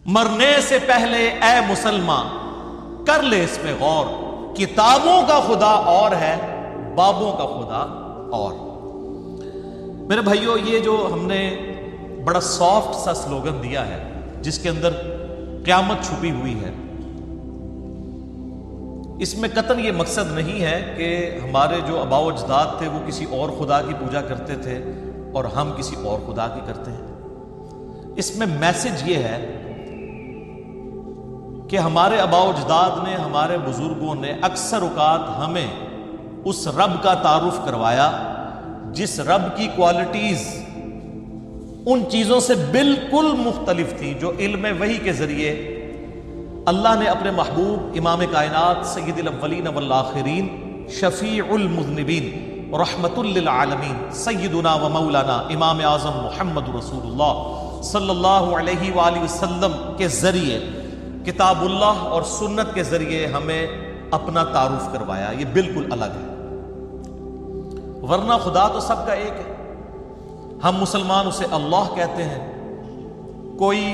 مرنے سے پہلے اے مسلمان کر لے اس میں غور، کتابوں کا خدا اور ہے، بابوں کا خدا اور۔ میرے بھائیوں، یہ جو ہم نے بڑا سافٹ سا سلوگن دیا ہے جس کے اندر قیامت چھپی ہوئی ہے، اس میں قطعاً یہ مقصد نہیں ہے کہ ہمارے جو آباء و اجداد تھے وہ کسی اور خدا کی پوجا کرتے تھے اور ہم کسی اور خدا کی کرتے ہیں۔ اس میں میسج یہ ہے کہ ہمارے آباء و اجداد نے، ہمارے بزرگوں نے اکثر اوقات ہمیں اس رب کا تعارف کروایا جس رب کی کوالٹیز ان چیزوں سے بالکل مختلف تھی جو علم وحی کے ذریعے اللہ نے اپنے محبوب امام کائنات سید الاولین والآخرین شفیع المذنبین رحمت للعالمین سیدنا و مولانا امام اعظم محمد رسول اللہ صلی اللہ علیہ وآلہ وسلم کے ذریعے، کتاب اللہ اور سنت کے ذریعے ہمیں اپنا تعارف کروایا۔ یہ بالکل الگ ہے، ورنہ خدا تو سب کا ایک ہے۔ ہم مسلمان اسے اللہ کہتے ہیں، کوئی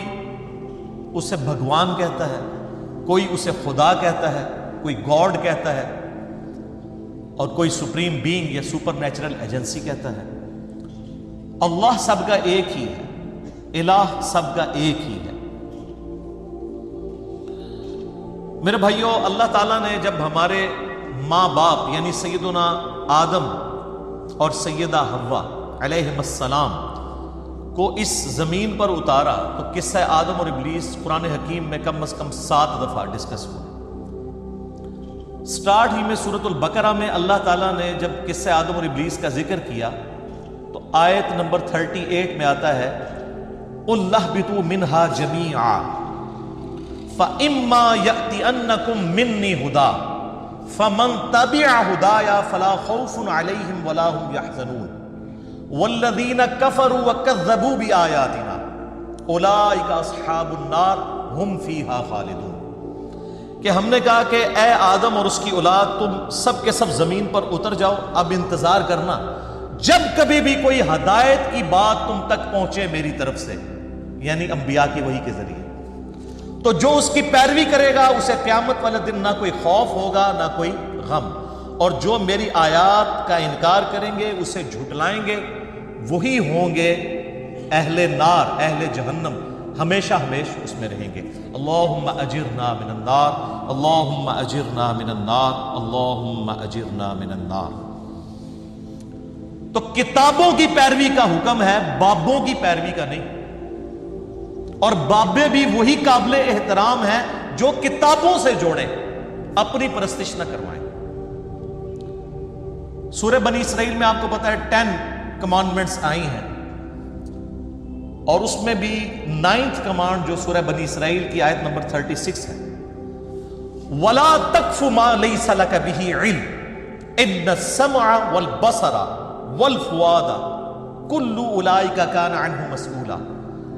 اسے بھگوان کہتا ہے، کوئی اسے خدا کہتا ہے، کوئی گاڈ کہتا ہے، اور کوئی سپریم بینگ یا سپر نیچرل ایجنسی کہتا ہے۔ اللہ سب کا ایک ہی ہے، الہ سب کا ایک ہی ہے۔ میرے بھائیوں، اللہ تعالیٰ نے جب ہمارے ماں باپ یعنی سیدنا آدم اور سیدہ حوا علیہم السلام کو اس زمین پر اتارا تو قصہ آدم اور ابلیس قرآن حکیم میں کم از کم 7 دفعہ ڈسکس ہوا۔ سٹارٹ ہی میں سورۃ البقرہ میں اللہ تعالیٰ نے جب قصہ آدم اور ابلیس کا ذکر کیا تو آیت نمبر 38 میں آتا ہے قُلْ اهْبِطُوا مِنْهَا جَمِيعًا فَإِمَّا يَأْتِيَنَّكُم مِّنِّي هُدًى فَمَن تَبِعَ هُدَايَ فَلَا خَوْفٌ عَلَيْهِمْ وَلَا هُمْ يَحْزَنُونَ وَالَّذِينَ كَفَرُوا وَكَذَّبُوا بِآيَاتِنَا أُولَٰئِكَ أَصْحَابُ النَّارِ هُمْ فِيهَا خَالِدُونَ کہ ہم نے کہا کہ اے آدم اور اس کی اولاد، تم سب کے سب زمین پر اتر جاؤ، اب انتظار کرنا جب کبھی بھی کوئی ہدایت کی بات تم تک پہنچے میری طرف سے، یعنی انبیاء کی وحی کے ذریعے، تو جو اس کی پیروی کرے گا اسے قیامت والے دن نہ کوئی خوف ہوگا نہ کوئی غم، اور جو میری آیات کا انکار کریں گے، اسے جھٹلائیں گے، وہی ہوں گے اہل نار، اہل جہنم، ہمیشہ ہمیشہ اس میں رہیں گے۔ اللہم اجرنا من النار، اللہم اجرنا من النار، اللہم اجرنا من النار۔ تو کتابوں کی پیروی کا حکم ہے، بابوں کی پیروی کا نہیں، اور بابے بھی وہی قابل احترام ہیں جو کتابوں سے جوڑیں، اپنی پرستش نہ کروائیں۔ سورہ بنی اسرائیل میں آپ کو پتا ہے 10 کمانڈمنٹس آئی ہیں، اور اس میں بھی 9th کمانڈ جو سورہ بنی اسرائیل کی آیت نمبر 36 ہے، وَلَا تَقْفُ مَا لَيْسَ لَكَ بِهِ عِلْمٌ إِنَّ السَّمْعَ وَالْبَصَرَ وَالْفُؤَادَ كُلُّ أُولَٰئِكَ كَانَ عَنْهُ مَسْئُولًا۔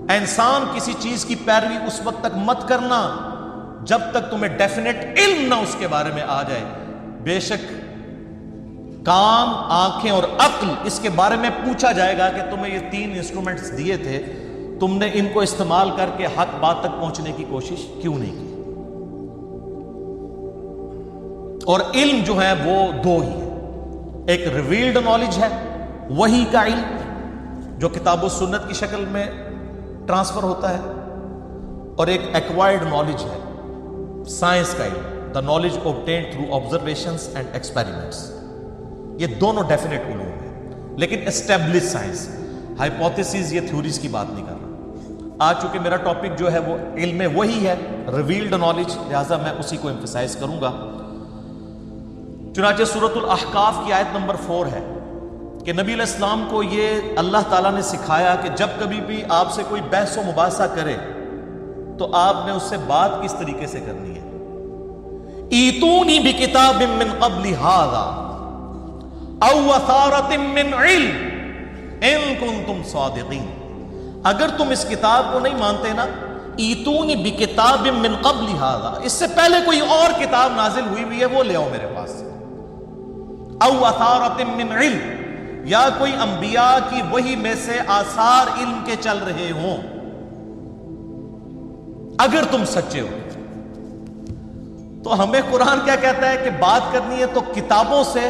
اے انسان، کسی چیز کی پیروی اس وقت تک مت کرنا جب تک تمہیں ڈیفینیٹ علم نہ اس کے بارے میں آ جائے۔ بے شک کان، آنکھیں اور عقل، اس کے بارے میں پوچھا جائے گا کہ تمہیں یہ 3 انسٹرومنٹس دیے تھے، تم نے ان کو استعمال کر کے حق بات تک پہنچنے کی کوشش کیوں نہیں کی؟ اور علم جو ہے وہ 2 ہی ہے، ایک ریویلڈ نالج ہے، وحی کا علم جو کتاب و سنت کی شکل میں ٹرانسفر ہوتا ہے، اور ایک ایکوائرڈ نالج ہے، سائنس کا علم، the knowledge obtained through observations and experiments۔ یہ دونوں ڈیفینیٹ علوم ہیں، لیکن اسٹیبلش سائنس، ہائپوتھیسز، یہ تھیوریز کی بات نہیں کر رہا۔ آج چونکہ میرا ٹاپک جو ہے وہ علم وحی ہے، ریویلڈ نالج، لہٰذا میں اسی کو ایمفسائز کروں گا۔ چنانچہ سورۃ الاحقاف کی آیت نمبر 4 ہے کہ نبی علیہ السلام کو یہ اللہ تعالیٰ نے سکھایا کہ جب کبھی بھی آپ سے کوئی بحث و مباحثہ کرے تو آپ نے اس سے بات کس طریقے سے کرنی ہے۔ ایتونی بکتاب من قبل ھذا او اثارۃ من علم ان کنتم صادقین۔ اگر تم اس کتاب کو نہیں مانتے نا، ایتونی بکتاب من قبل ھذا، اس سے پہلے کوئی اور کتاب نازل ہوئی ہے وہ لے آؤ میرے پاس، او اثارۃ من علم، یا کوئی انبیاء کی وحی میں سے آثار علم کے چل رہے ہوں، اگر تم سچے ہو. تو ہمیں قرآن کیا کہتا ہے کہ بات کرنی ہے تو کتابوں سے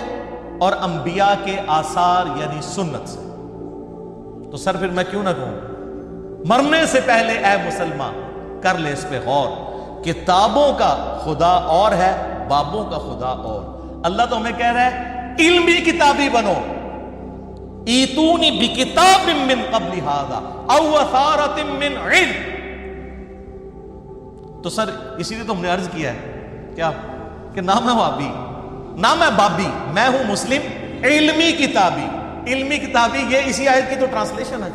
اور انبیاء کے آثار یعنی سنت سے. تو سر پھر میں کیوں نہ کہوں مرنے سے پہلے اے مسلمان کر لے اس پہ غور. کتابوں کا خدا اور ہے، بابوں کا خدا اور. اللہ تو ہمیں کہہ رہا ہے علمی کتابی بنو. ایتونی بکتاب من قبل ھذا او اثارۃ من علم. تو سر اسی لیے تو ہم نے عرض کیا ہے کیا کہ نہ میں وہابی نہ میں بابی، میں ہوں مسلم علمی کتابی. علمی کتابی یہ اسی آیت کی تو ٹرانسلیشن ہے.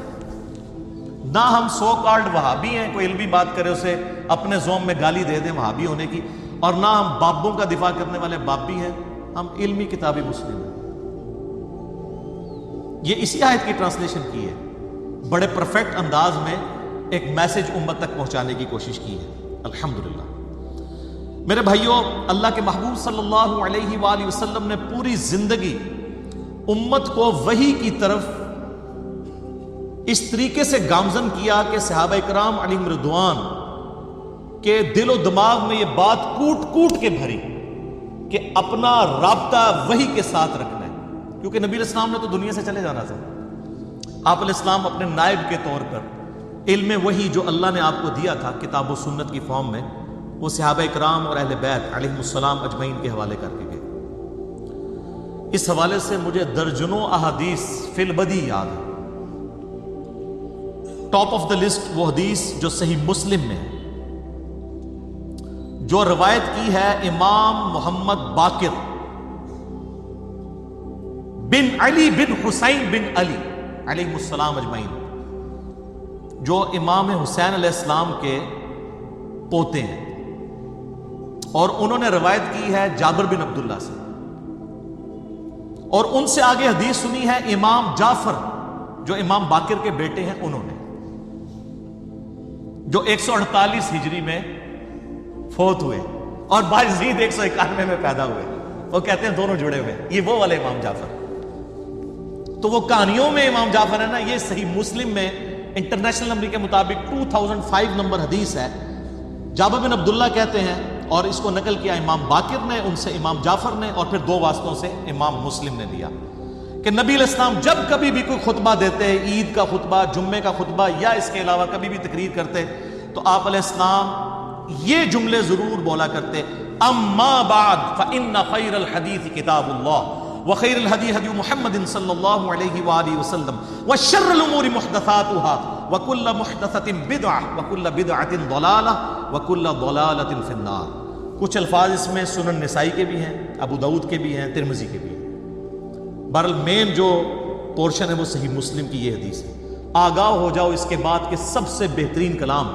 نہ ہم سو کالڈ وہابی ہیں، کوئی علمی بات کرے اسے اپنے زوم میں گالی دے دیں وہابی ہونے کی، اور نہ ہم بابوں کا دفاع کرنے والے بابی ہیں، ہم علمی کتابی مسلم ہیں. یہ اسی آیت کی ٹرانسلیشن کی ہے، بڑے پرفیکٹ انداز میں ایک میسج امت تک پہنچانے کی کوشش کی ہے. الحمدللہ میرے بھائیوں، اللہ کے محبوب صلی اللہ علیہ وآلہ وسلم نے پوری زندگی امت کو وحی کی طرف اس طریقے سے گامزن کیا کہ صحابہ کرام علیہم رضوان کے دل و دماغ میں یہ بات کوٹ کوٹ کے بھری کہ اپنا رابطہ وحی کے ساتھ رکھنا ہے. کیونکہ نبی علیہ السلام نے تو دنیا سے چلے جانا تھا. آپ علیہ السلام اپنے نائب کے طور پر علم وحی جو اللہ نے آپ کو دیا تھا کتاب و سنت کی فارم میں، وہ صحابہ کرام اور اہل بیت علیہم السلام اجمعین کے حوالے کر کے گئے. اس حوالے سے مجھے درجنوں احادیث فی البدی یاد ہے. ٹاپ آف دا لسٹ وہ حدیث جو صحیح مسلم میں ہے، جو روایت کی ہے امام محمد باقر بن علی بن حسین بن علی علیہ السلام اجمعین، جو امام حسین علیہ السلام کے پوتے ہیں، اور انہوں نے روایت کی ہے جابر بن عبداللہ سے. اور ان سے آگے حدیث سنی ہے امام جعفر جو امام باقر کے بیٹے ہیں، انہوں نے، جو 148 ہجری میں فوت ہوئے اور باجزید 191 میں پیدا ہوئے. وہ کہتے ہیں دونوں جڑے ہوئے، یہ وہ والے امام جعفر. تو وہ کہانیوں میں امام جعفر ہے نا، یہ صحیح مسلم میں انٹرنیشنل نمبر کے مطابق 2005 نمبر حدیث ہے. جابر بن عبداللہ کہتے ہیں، اور اس کو نقل کیا امام باقر نے، ان سے امام جعفر نے، اور پھر دو واسطوں سے امام مسلم نے لیا، کہ نبی علیہ السلام جب کبھی بھی کوئی خطبہ دیتے، عید کا خطبہ، جمعے کا خطبہ، یا اس کے علاوہ کبھی بھی تقریر کرتے، تو آپ علیہ السلام یہ جملے ضرور بولا کرتے: اما بعد فإن خیر الحدیث کتاب اللہ وخیر الہدی ہدی محمد صلی اللہ علیہ وآلہ وسلم وشر الامور محدثاتها وکل محدثۃ بدعہ وکل بدعۃ ضلالہ وکل ضلالۃ فی النار. کچھ الفاظ اس میں سنن نسائی کے بھی ہیں، ابو داؤد کے بھی ہیں، ترمذی کے بھی ہیں. بہرحال مین جو پورشن ہے وہ صحیح مسلم کی یہ حدیث ہے. آگاہ ہو جاؤ اس کے بعد کہ سب سے بہترین کلام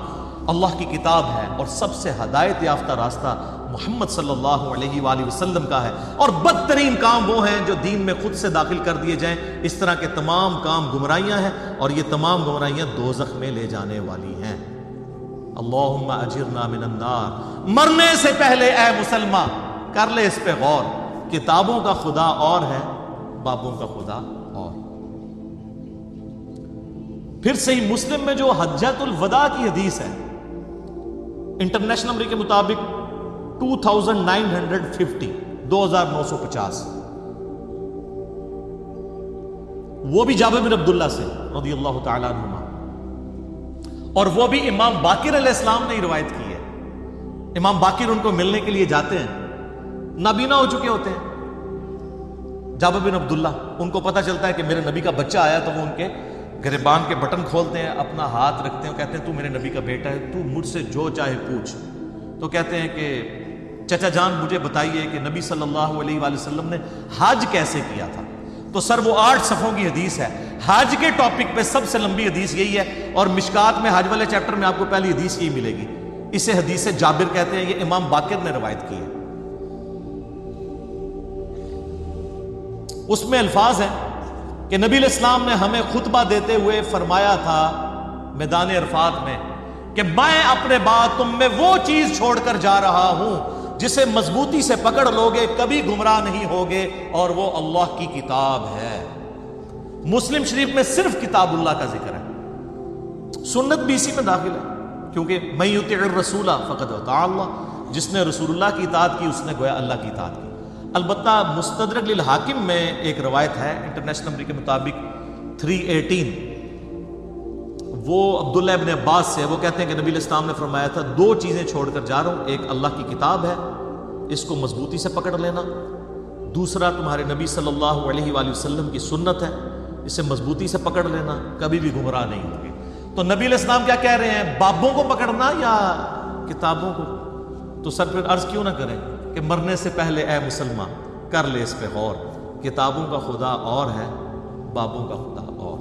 اللہ کی کتاب ہے، اور سب سے ہدایت یافتہ راستہ محمد صلی اللہ علیہ وآلہ وسلم کا ہے، اور بدترین کام وہ ہیں جو دین میں خود سے داخل کر دیے جائیں. اس طرح کے تمام کام گمراہیاں ہیں، اور یہ تمام گمراہیاں دوزخ میں لے جانے والی ہیں. اللہم اجرنا من النار. مرنے سے پہلے اے مسلمان کر لے اس پہ غور. کتابوں کا خدا اور ہے، بابوں کا خدا اور. پھر صحیح مسلم میں جو حجۃ الوداع کی حدیث ہے، انٹرنیشنل نمبر کے مطابق 2950 2950، وہ بھی جابر بن عبداللہ سے رضی اللہ تعالیٰ عنہما، اور وہ بھی امام باقر علیہ السلام نے ہی روایت کی ہے. امام باقر ان کو ملنے کے لیے جاتے ہیں، نابینا ہو چکے ہوتے ہیں. جابر بن عبداللہ، ان کو پتہ چلتا ہے کہ میرے نبی کا بچہ آیا، تو وہ ان کے گریبان کے بٹن کھولتے ہیں، اپنا ہاتھ رکھتے ہیں، کہتے ہیں تو میرے نبی کا بیٹا ہے، تو مجھ سے جو چاہے پوچھ. تو کہتے ہیں کہ چچا جان مجھے بتائیے کہ نبی صلی اللہ علیہ وآلہ وسلم نے حج کیسے کیا تھا. تو سر وہ 8 صفحوں کی حدیث ہے. حج کے ٹاپک پہ سب سے لمبی حدیث یہی ہے، اور مشکات میں حج والے چیپٹر میں آپ کو پہلی حدیث یہی ملے گی. اسے حدیث جابر کہتے ہیں، یہ امام باقر نے روایت کی ہے. اس میں الفاظ ہیں کہ نبی علیہ السلام نے ہمیں خطبہ دیتے ہوئے فرمایا تھا میدان عرفات میں کہ میں اپنے بعد تم میں وہ چیز چھوڑ کر جا رہا ہوں جسے مضبوطی سے پکڑ لوگے کبھی گمراہ نہیں ہوگے، اور وہ اللہ کی کتاب ہے. مسلم شریف میں صرف کتاب اللہ کا ذکر ہے، سنت بھی اسی میں داخل ہے. کیونکہ من یطع الرسول فقد اطاع اللہ، جس نے رسول اللہ کی اطاعت کی اس نے گویا اللہ کی اطاعت کی۔ البتہ مستدرک للحاکم میں ایک روایت ہے انٹرنیشنل نمبر کے مطابق 318، وہ عبداللہ ابن عباس سے، وہ کہتے ہیں کہ نبی علیہ السلام نے فرمایا تھا 2 چیزیں چھوڑ کر جا رہا ہوں، ایک اللہ کی کتاب ہے اس کو مضبوطی سے پکڑ لینا، دوسرا تمہارے نبی صلی اللہ علیہ وآلہ وسلم کی سنت ہے اسے مضبوطی سے پکڑ لینا، کبھی بھی گمراہ نہیں ہوں گے۔ تو نبی علیہ السلام کیا کہہ رہے ہیں، بابوں کو پکڑنا یا کتابوں کو؟ تو سر پھر عرض کیوں نہ کریں کہ مرنے سے پہلے اے مسلمان کر لے اس پہ غور، کتابوں کا خدا اور ہے، بابوں کا خدا اور۔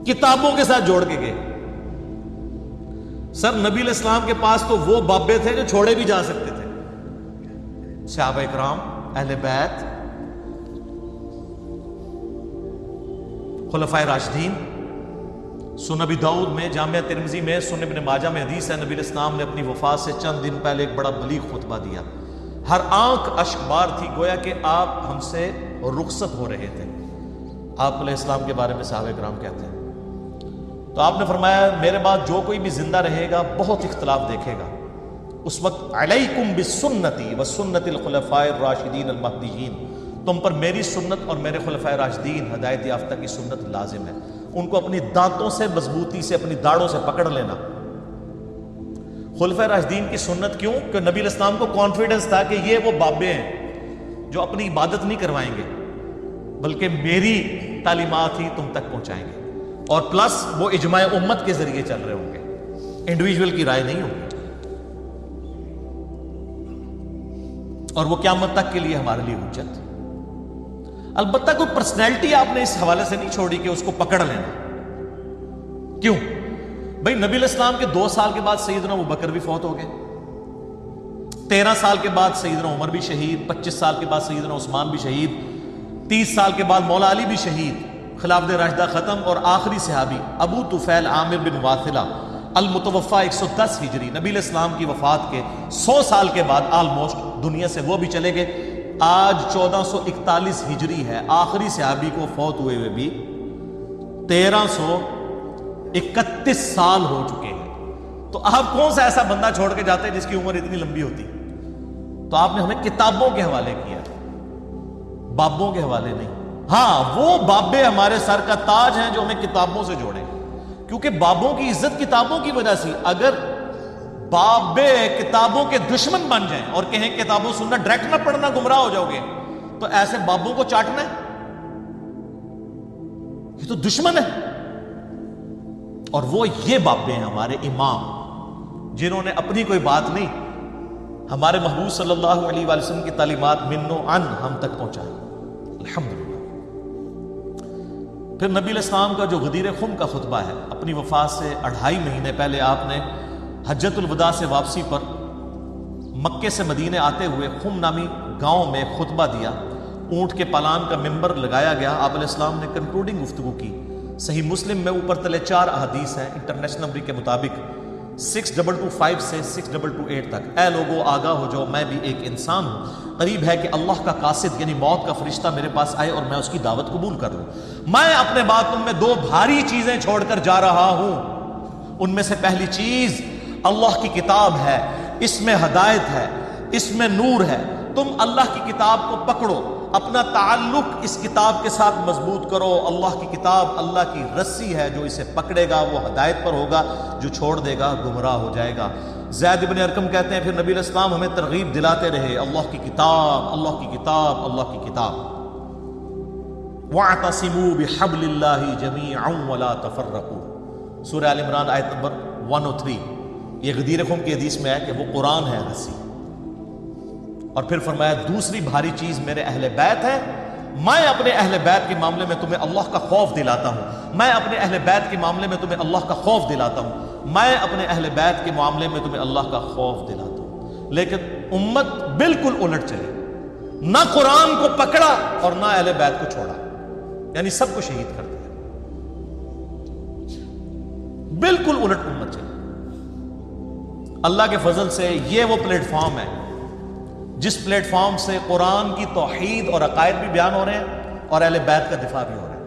کتابوں کے ساتھ جوڑ کے گئے سر، نبی علیہ السلام کے پاس تو وہ بابے تھے جو چھوڑے بھی جا سکتے تھے، صحابہ اکرام، اہل بیت، خلفائے راشدین۔ سنن ابی داؤد میں، جامعہ ترمذی میں، سنن ابن ماجہ میں حدیث ہے، نبی علیہ السلام نے اپنی وفات سے چند دن پہلے ایک بڑا بلیغ خطبہ دیا، ہر آنکھ اشک بار تھی، گویا کہ آپ ہم سے رخصت ہو رہے تھے۔ آپ علیہ السلام کے بارے میں صحابہ کرام کہتے ہیں، تو آپ نے فرمایا میرے بعد جو کوئی بھی زندہ رہے گا بہت اختلاف دیکھے گا، اس وقت علیکم بسنتی وسنت الخلفاء الراشدین المہدیین، تم پر میری سنت اور میرے خلفاء راشدین ہدایت یافتہ کی سنت لازم ہے، ان کو اپنی دانتوں سے مضبوطی سے اپنی داڑھوں سے پکڑ لینا۔ خلفاء راشدین کی سنت کیوں؟ کہ نبی علیہ السلام کو کانفیڈنس تھا کہ یہ وہ بابے ہیں جو اپنی عبادت نہیں کروائیں گے بلکہ میری تعلیمات ہی تم تک پہنچائیں گے، اور پلس وہ اجماع امت کے ذریعے چل رہے ہوں گے، انڈیویجول کی رائے نہیں ہوگی، اور وہ قیامت تک کے لیے ہمارے لیے حجت۔ البتہ کوئی پرسنالٹی آپ نے اس حوالے سے نہیں چھوڑی کہ اس کو پکڑ لینا۔ کیوں بھائی؟ نبی علیہ السلام کے 2 سال کے بعد سیدنا ابوبکر بھی فوت ہو گئے، 13 سال کے بعد سیدنا عمر بھی شہید، 25 سال کے بعد سیدنا عثمان بھی شہید، 30 سال کے بعد مولا علی بھی شہید، خلافت راشدہ ختم، اور آخری صحابی ابو طفیل عامر بن واثلہ المتوفا 110 ہجری، نبی علیہ السلام کی وفات کے 100 سال کے بعد آلموسٹ دنیا سے وہ بھی چلے گئے۔ آج 1441 ہجری ہے، آخری صحابی کو فوت ہوئے ہوئے بھی 1331 سال ہو چکے ہیں۔ تو آپ کون سا ایسا بندہ چھوڑ کے جاتے ہیں جس کی عمر اتنی لمبی ہوتی؟ تو آپ نے ہمیں کتابوں کے حوالے کیا، بابوں کے حوالے نہیں۔ ہاں، وہ بابے ہمارے سر کا تاج ہیں جو ہمیں کتابوں سے جوڑیں، کیونکہ بابوں کی عزت کتابوں کی وجہ سے۔ اگر بابے کتابوں کے دشمن بن جائیں اور کہیں کتابوں سننا ڈائریکٹ نہ پڑھنا گمراہ ہو جاؤ گے، تو ایسے بابوں کو چاٹنا ہے، یہ تو دشمن ہے۔ اور وہ یہ بابے ہیں ہمارے امام، جنہوں نے اپنی کوئی بات نہیں، ہمارے محبوب صلی اللہ علیہ وآلہ وسلم کی تعلیمات من و عن ہم تک پہنچائی، الحمدللہ۔ پھر نبی علیہ السلام کا جو غدیر خم کا خطبہ ہے، اپنی وفات سے 2.5 مہینے پہلے آپ نے حجت الوداع سے واپسی پر مکے سے مدینے آتے ہوئے خم نامی گاؤں میں خطبہ دیا، اونٹ کے پالان کا ممبر لگایا گیا، آپ علیہ السلام نے کنکلوڈنگ گفتگو کی۔ صحیح مسلم میں اوپر تلے 4 احادیث ہیں انٹرنیشنل نمبر کے مطابق 6225 سے 6228 تک۔ اے لوگو آگاہ ہو جاؤ، میں بھی ایک انسان ہوں، قریب ہے کہ اللہ کا قاصد یعنی موت کا فرشتہ میرے پاس آئے اور میں اس کی دعوت قبول کر لوں۔ میں اپنے بعد تم میں 2 بھاری چیزیں چھوڑ کر جا رہا ہوں، ان میں سے پہلی چیز اللہ کی کتاب ہے، اس میں ہدایت ہے، اس میں نور ہے، تم اللہ کی کتاب کو پکڑو، اپنا تعلق اس کتاب کے ساتھ مضبوط کرو۔ اللہ کی کتاب اللہ کی رسی ہے، جو اسے پکڑے گا وہ ہدایت پر ہوگا، جو چھوڑ دے گا گمراہ ہو جائے گا۔ زید بن ارقم کہتے ہیں پھر نبی علیہ السلام ہمیں ترغیب دلاتے رہے، اللہ کی کتاب، اللہ کی کتاب، اللہ کی کتاب۔ وَاعْتَصِمُوا بِحَبْلِ اللَّهِ جَمِيعًا وَلَا تَفَرَّقُوا، سورہ آل عمران آیت نمبر 103۔ یہ غدیر خم کی حدیث میں ہے کہ وہ قرآن ہے رسی۔ اور پھر فرمایا دوسری بھاری چیز میرے اہل بیت ہے، میں اپنے اہل بیت کے معاملے میں تمہیں اللہ کا خوف دلاتا ہوں، میں اپنے اہل بیت کے معاملے میں تمہیں اللہ کا خوف دلاتا ہوں، میں اپنے اہل بیت کے معاملے میں تمہیں اللہ کا خوف دلاتا ہوں۔ لیکن امت بالکل الٹ چلی، نہ قرآن کو پکڑا اور نہ اہل بیت کو چھوڑا، یعنی سب کو شہید کر دیا، بالکل الٹ امت چلی۔ اللہ کے فضل سے یہ وہ پلیٹ فارم ہے جس پلیٹ فارم سے قرآن کی توحید اور عقائد بھی بیان ہو رہے ہیں اور اہل بیت کا دفاع بھی ہو رہا ہے۔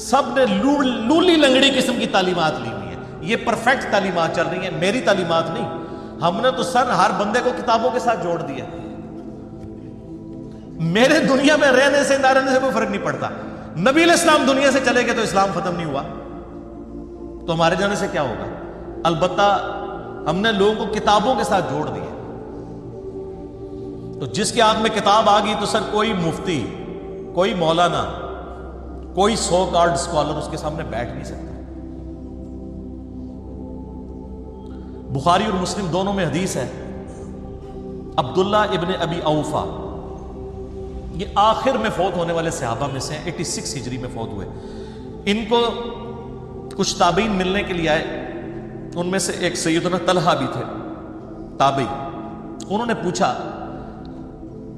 سب نے لولی لنگڑی قسم کی تعلیمات لی ہوئی ہیں، یہ پرفیکٹ تعلیمات چل رہی ہیں، میری تعلیمات نہیں. ہم نے تو سر ہر بندے کو کتابوں کے ساتھ جوڑ دیا. میرے دنیا میں رہنے سے نہ رہنے سے کوئی فرق نہیں پڑتا. نبی علیہ السلام دنیا سے چلے گئے تو اسلام ختم نہیں ہوا، تو ہمارے جانے سے کیا ہوگا؟ البتہ ہم نے لوگوں کو کتابوں کے ساتھ جوڑ دیا. تو جس کے ہاتھ میں کتاب آ گئی تو سر کوئی مفتی، کوئی مولانا، کوئی سو کالڈ اسکالر اس کے سامنے بیٹھ نہیں سکتا. بخاری اور مسلم دونوں میں حدیث ہے، عبداللہ ابن ابی اوفا، یہ آخر میں فوت ہونے والے صحابہ میں سے 86 ہجری میں فوت ہوئے. ان کو کچھ تابعین ملنے کے لیے آئے، ان میں سے ایک سیدنا طلحہ بھی تھے تابعی. انہوں نے پوچھا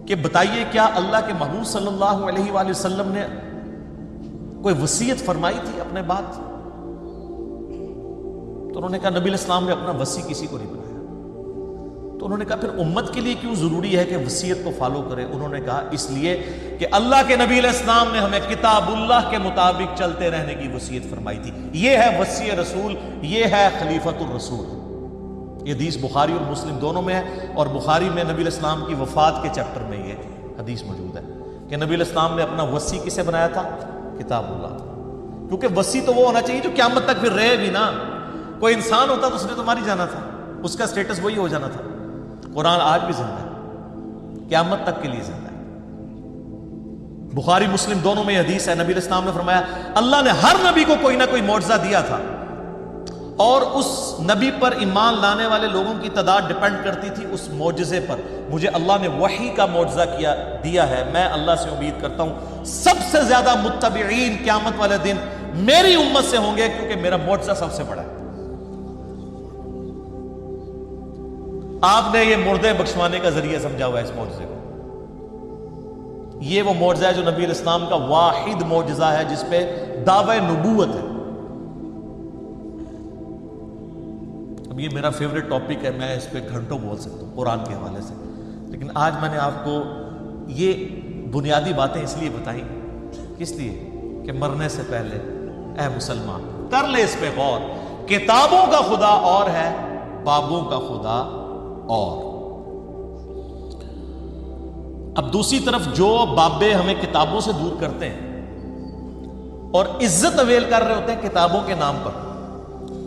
کہ بتائیے کیا اللہ کے محبوب صلی اللہ علیہ وآلہ وسلم نے کوئی وصیت فرمائی تھی اپنے بعد؟ تو انہوں نے کہا نبی علیہ السلام نے اپنا وصی کسی کو نہیں بنایا. تو انہوں نے کہا پھر امت کے لیے کیوں ضروری ہے کہ وصیت کو فالو کرے؟ انہوں نے کہا اس لیے کہ اللہ کے نبی علیہ السلام نے ہمیں کتاب اللہ کے مطابق چلتے رہنے کی وصیت فرمائی تھی. یہ ہے وصی رسول، یہ ہے خلیفۃ الرسول. یہ حدیث بخاری اور مسلم دونوں میں ہے، اور بخاری میں نبی علیہ السلام کی وفات کے چیپٹر میں یہ حدیث موجود ہے کہ نبی علیہ السلام نے اپنا وصی کسے بنایا تھا؟ کتاب اللہ. کیونکہ وصی تو وہ ہونا چاہیے جو قیامت تک پھر رہے بھی نا. کوئی انسان ہوتا تو اس نے تو مار ہی جانا تھا، اس کا سٹیٹس وہی ہو جانا تھا. قرآن آج بھی زندہ ہے، قیامت تک کے لیے زندہ ہے. بخاری مسلم دونوں میں حدیث ہے، نبی علیہ السلام نے فرمایا اللہ نے ہر نبی کو کوئی نہ کوئی معجزہ دیا تھا، اور اس نبی پر ایمان لانے والے لوگوں کی تعداد ڈیپینڈ کرتی تھی اس معجزے پر. مجھے اللہ نے وحی کا معجزہ دیا ہے. میں اللہ سے امید کرتا ہوں سب سے زیادہ متبعین قیامت والے دن میری امت سے ہوں گے، کیونکہ میرا معجزہ سب سے بڑا ہے. آپ نے یہ مردے بخشوانے کا ذریعہ سمجھا ہوا ہے اس معجزے کو. یہ وہ معجزہ ہے جو نبی علیہ السلام کا واحد معجزہ ہے جس پہ دعوی نبوت ہے. اب یہ میرا فیوریٹ ٹاپک ہے، میں اس پہ گھنٹوں بول سکتا ہوں قرآن کے حوالے سے، لیکن آج میں نے آپ کو یہ بنیادی باتیں اس لیے بتائیں، کس لیے کہ مرنے سے پہلے اے مسلمان کر لے اس پہ غور. کتابوں کا خدا اور ہے، بابوں کا خدا اور. اب دوسری طرف جو بابے ہمیں کتابوں سے دور کرتے ہیں اور عزت اویل کر رہے ہوتے ہیں کتابوں کے نام پر،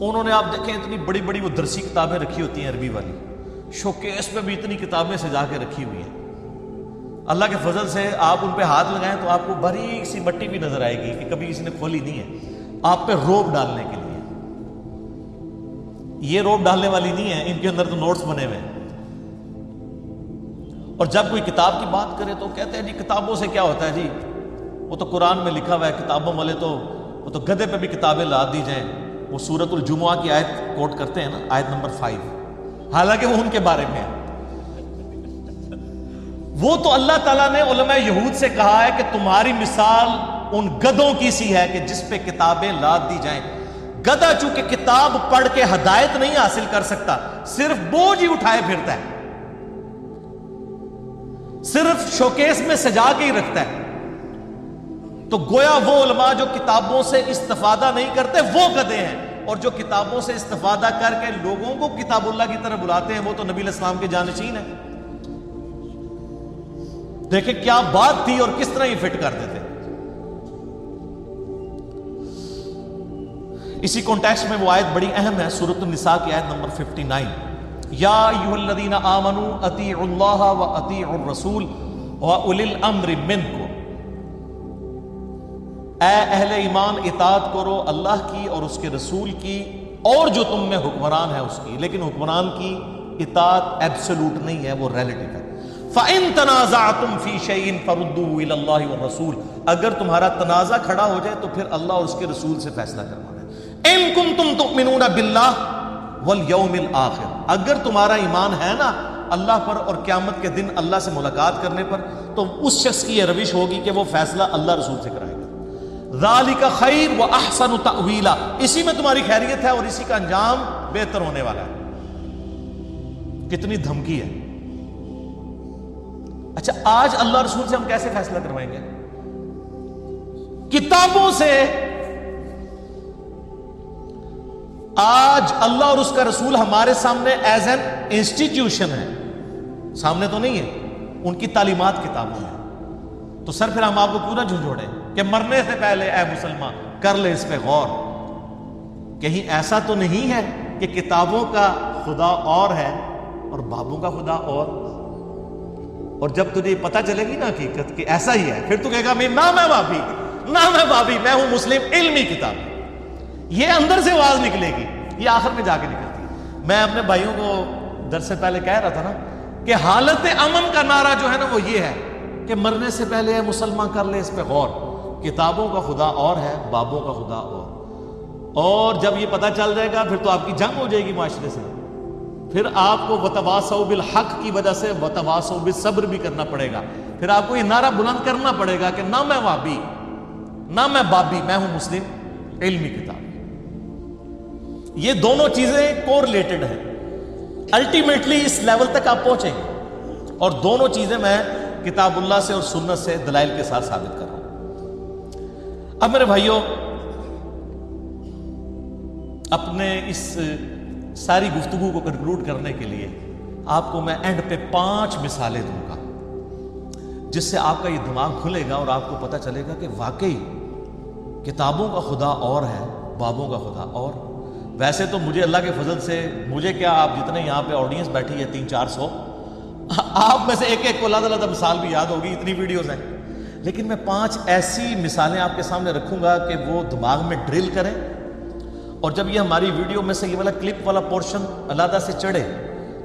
انہوں نے آپ دیکھیں اتنی بڑی بڑی وہ درسی کتابیں رکھی ہوتی ہیں عربی والی، شوکیس پہ بھی اتنی کتابیں سجا کے رکھی ہوئی ہیں. اللہ کے فضل سے آپ ان پہ ہاتھ لگائیں تو آپ کو باریک سی مٹی بھی نظر آئے گی کہ کبھی کسی نے کھولی نہیں ہے، آپ پہ روب ڈالنے کے لیے. یہ روب ڈالنے والی نہیں ہے، ان کے اندر تو نوٹس بنے ہوئے ہیں. اور جب کوئی کتاب کی بات کرے تو کہتے ہیں جی کتابوں سے کیا ہوتا ہے جی، وہ تو قرآن میں لکھا ہوا ہے، کتابوں والے تو وہ تو گدھے پہ بھی کتابیں لاد دی جائیں. وہ سورۃ الجمعہ کی آیت کوٹ کرتے ہیں نا، آیت نمبر 5، حالانکہ وہ ان کے بارے میں ہے. وہ تو اللہ تعالیٰ نے علماء یہود سے کہا ہے کہ تمہاری مثال ان گدھوں کی سی ہے کہ جس پہ کتابیں لاد دی جائیں. گدھا چونکہ کتاب پڑھ کے ہدایت نہیں حاصل کر سکتا، صرف بوجھ ہی اٹھائے پھرتا ہے، صرف شوکیس میں سجا کے ہی رکھتا ہے. تو گویا وہ علماء جو کتابوں سے استفادہ نہیں کرتے وہ گدھے ہیں، اور جو کتابوں سے استفادہ کر کے لوگوں کو کتاب اللہ کی طرف بلاتے ہیں وہ تو نبی علیہ السلام کے جانشین ہیں. دیکھیں کیا بات تھی اور کس طرح یہ فٹ کرتے تھے. اسی کانٹیکسٹ میں وہ آیت بڑی اہم ہے، سورۃ النساء کی آیت نمبر 59، یا ایھا الذین آمنوا اطیعوا اللہ واطیعوا الرسول واولی الامر منکم. اے اہل ایمان اطاعت کرو اللہ کی اور اس کے رسول کی، اور جو تم میں حکمران ہے اس کی. لیکن حکمران کی اطاعت ایبسولوٹ نہیں ہے، وہ ریلیٹو ہے. فَإِن تَنَازَعْتُمْ فِي شَيْءٍ فَرُدُّوهُ إِلَى اللَّهِ وَالرَّسُولِ. اگر تمہارا تنازع کھڑا ہو جائے تو پھر اللہ اور اس کے رسول سے فیصلہ کروانا ہے. إِن كُنتُمْ تُؤْمِنُونَ بِاللَّهِ وَالْيَوْمِ الْآخِرِ. اگر تمہارا ایمان ہے نا اللہ پر اور قیامت کے دن اللہ سے ملاقات کرنے پر، تو اس شخص کی یہ روش ہوگی کہ وہ فیصلہ اللہ رسول سے کرائے گا. ذَلِكَ خَيْرٌ وَأَحْسَنُ تَأْوِيلًا. اسی میں تمہاری خیریت ہے اور اسی کا انجام بہتر ہونے والا ہے. کتنی دھمکی ہے. اچھا آج اللہ رسول سے ہم کیسے فیصلہ کروائیں گے؟ کتابوں سے. آج اللہ اور اس کا رسول ہمارے سامنے ایز این انسٹیٹیوشن ہے، سامنے تو نہیں ہے، ان کی تعلیمات کتابوں میں. تو سر پھر ہم آپ کو پورا جھنجھوڑیں کہ مرنے سے پہلے اے مسلمان کر لے اس پہ غور. کہیں ایسا تو نہیں ہے کہ کتابوں کا خدا اور ہے اور بابوں کا خدا اور جب تجھے پتہ چلے گی نا حقیقت کہ ایسا ہی ہے، پھر تو کہے گا نہ میں بابی، نہ میں بابی، میں ہوں مسلم علمی کتاب. یہ اندر سے آواز نکلے گی، یہ آخر میں جا کے نکلتی ہے. میں اپنے بھائیوں کو درس سے پہلے کہہ رہا تھا نا کہ حالت امن کا نعرہ جو ہے نا وہ یہ ہے کہ مرنے سے پہلے اے مسلمان کر لے اس پہ غور. کتابوں کا خدا اور ہے، بابوں کا خدا اور جب یہ پتہ چل جائے گا پھر تو آپ کی جنگ ہو جائے گی معاشرے سے. پھر آپ کو وتواصوا بالحق کی وجہ سے وتواصوا بالصبر بھی کرنا پڑے گا. پھر آپ کو یہ نعرہ بلند کرنا پڑے گا کہ نہ میں وابی نہ میں بابی، میں ہوں مسلم علمی کتاب. یہ دونوں چیزیں کوریلیٹڈ ہیں، الٹیمیٹلی اس لیول تک آپ پہنچیں گے. اور دونوں چیزیں میں کتاب اللہ سے اور سنت سے دلائل کے ساتھ ثابت کر رہا ہوں. اب میرے بھائیوں، اپنے اس ساری گفتگو کو کنکلوڈ کرنے کے لیے آپ کو میں اینڈ پہ 5 مثالیں دوں گا جس سے آپ کا یہ دماغ کھلے گا اور آپ کو پتہ چلے گا کہ واقعی کتابوں کا خدا اور ہے، بابوں کا خدا اور. ویسے تو مجھے اللہ کے فضل سے، مجھے کیا آپ جتنے یہاں پہ آڈینس بیٹھی ہے 300-400، آپ میں سے ایک ایک کو علیحدہ مثال بھی یاد ہوگی، اتنی ویڈیوز ہیں. لیکن میں 5 ایسی مثالیں آپ کے سامنے رکھوں گا کہ وہ دماغ میں ڈرل کریں، اور جب یہ ہماری ویڈیو میں سے یہ والا کلپ والا پورشن علیحدہ سے چڑھے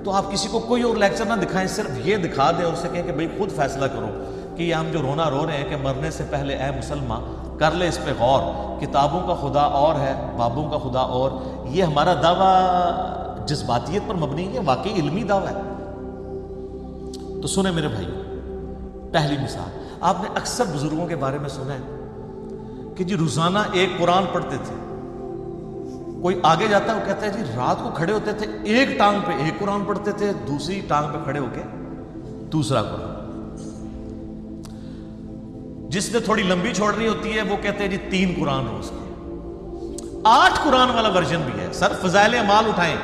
تو آپ کسی کو کوئی اور لیکچر نہ دکھائیں، صرف یہ دکھا دیں اور اسے کہیں کہ بھئی خود فیصلہ کرو کہ یہ ہم جو رونا رو رہے ہیں کہ مرنے سے پہلے اے مسلمان کر لے اس پہ غور، کتابوں کا خدا اور ہے، بابوں کا خدا اور. یہ ہمارا دعویٰ جذباتیت پر مبنی ہے، واقعی علمی دعویٰ ہے. تو سنیں میرے بھائی، پہلی مثال، آپ نے اکثر بزرگوں کے بارے میں سنا ہے کہ جی روزانہ ایک قرآن پڑھتے تھے. کوئی آگے جاتا ہے وہ کہتا ہے جی رات کو کھڑے ہوتے تھے، ایک ٹانگ پہ ایک قرآن پڑھتے تھے، دوسری ٹانگ پہ کھڑے ہو کے دوسرا قرآن. جس نے تھوڑی لمبی چھوڑنی ہوتی ہے وہ کہتے ہیں جی 3 قرآن روز کے. 8 قرآن والا ورژن بھی ہے. سر فضائل اعمال اٹھائیں،